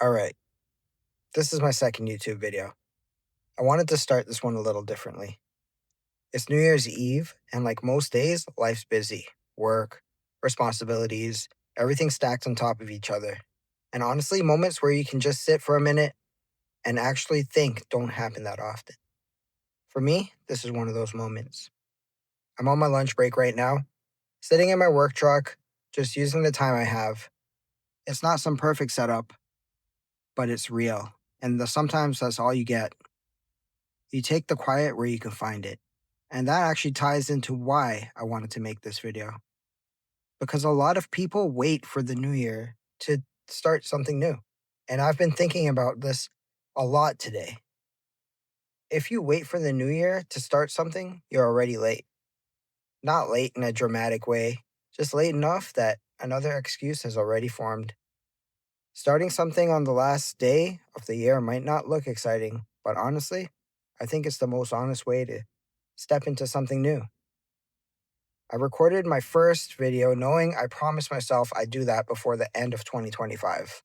Alright, this is my second YouTube video. I wanted to start this one a little differently. It's New Year's Eve, and like most days, life's busy. Work, responsibilities, everything stacked on top of each other. And honestly, moments where you can just sit for a minute and actually think don't happen that often. For me, this is one of those moments. I'm on my lunch break right now, sitting in my work truck, just using the time I have. It's not some perfect setup, but it's real. And sometimes that's all you get. You take the quiet where you can find it. And that actually ties into why I wanted to make this video. Because a lot of people wait for the new year to start something new. And I've been thinking about this a lot today. If you wait for the new year to start something, you're already late. Not late in a dramatic way, just late enough that another excuse has already formed. Starting something on the last day of the year might not look exciting, but honestly, I think it's the most honest way to step into something new. I recorded my first video knowing I promised myself I'd do that before the end of 2025.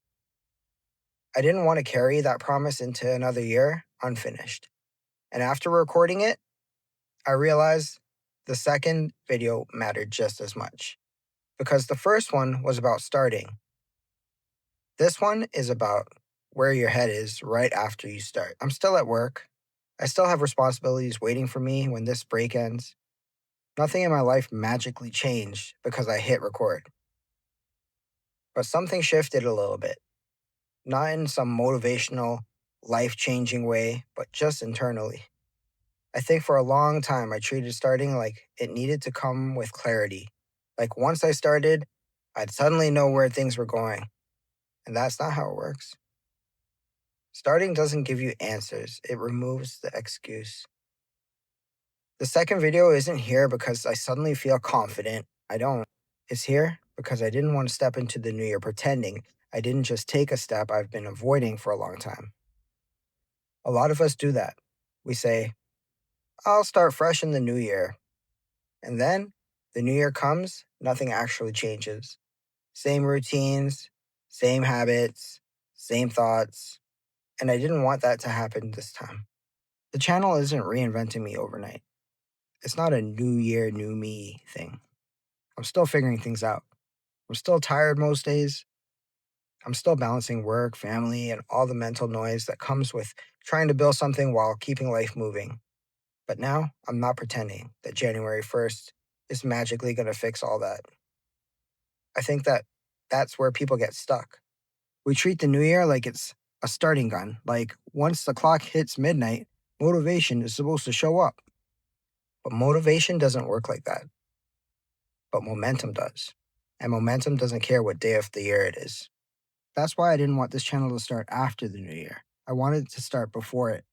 I didn't want to carry that promise into another year unfinished. And after recording it, I realized the second video mattered just as much. Because the first one was about starting. This one is about where your head is right after you start. I'm still at work. I still have responsibilities waiting for me when this break ends. Nothing in my life magically changed because I hit record. But something shifted a little bit. Not in some motivational, life-changing way, but just internally. I think for a long time I treated starting like it needed to come with clarity. Like once I started, I'd suddenly know where things were going. And that's not how it works. Starting doesn't give you answers, it removes the excuse. The second video isn't here because I suddenly feel confident. I don't. It's here because I didn't want to step into the new year pretending I didn't just take a step I've been avoiding for a long time. A lot of us do that. We say, I'll start fresh in the new year. And then the new year comes, nothing actually changes. Same routines, same habits, same thoughts. And I didn't want that to happen this time. The channel isn't reinventing me overnight. It's not a new year, new me thing. I'm still figuring things out. I'm still tired most days. I'm still balancing work, family, and all the mental noise that comes with trying to build something while keeping life moving. But now I'm not pretending that January 1st is magically going to fix all that. I think that's where people get stuck. We treat the new year like it's a starting gun. Like once the clock hits midnight, motivation is supposed to show up. But motivation doesn't work like that. But momentum does. And momentum doesn't care what day of the year it is. That's why I didn't want this channel to start after the new year. I wanted it to start before it,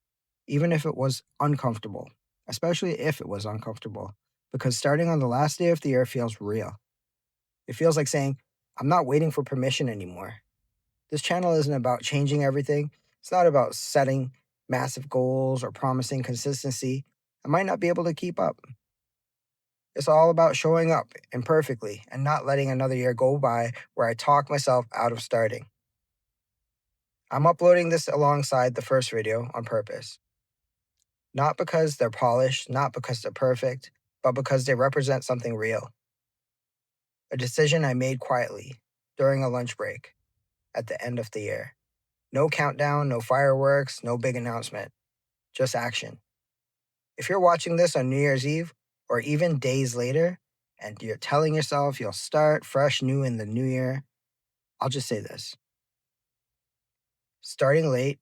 even if it was uncomfortable, especially if it was uncomfortable, because starting on the last day of the year feels real. It feels like saying, I'm not waiting for permission anymore. This channel isn't about changing everything. It's not about setting massive goals or promising consistency I might not be able to keep up. It's all about showing up imperfectly and not letting another year go by where I talk myself out of starting. I'm uploading this alongside the first video on purpose. Not because they're polished, not because they're perfect, but because they represent something real. A decision I made quietly during a lunch break at the end of the year. No countdown, no fireworks, no big announcement, just action. If you're watching this on New Year's Eve or even days later, and you're telling yourself you'll start fresh new in the new year, I'll just say this. Starting late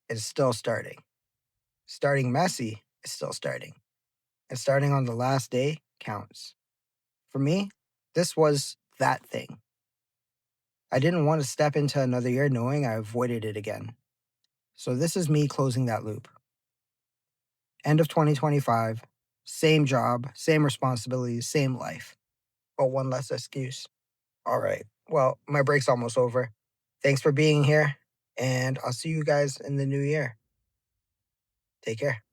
is still starting. Starting messy is still starting. And starting on the last day counts. For me, this was that thing. I didn't want to step into another year knowing I avoided it again. So this is me closing that loop. End of 2025, same job, same responsibilities, same life. But one less excuse. All right, well, my break's almost over. Thanks for being here, and I'll see you guys in the new year. Take care.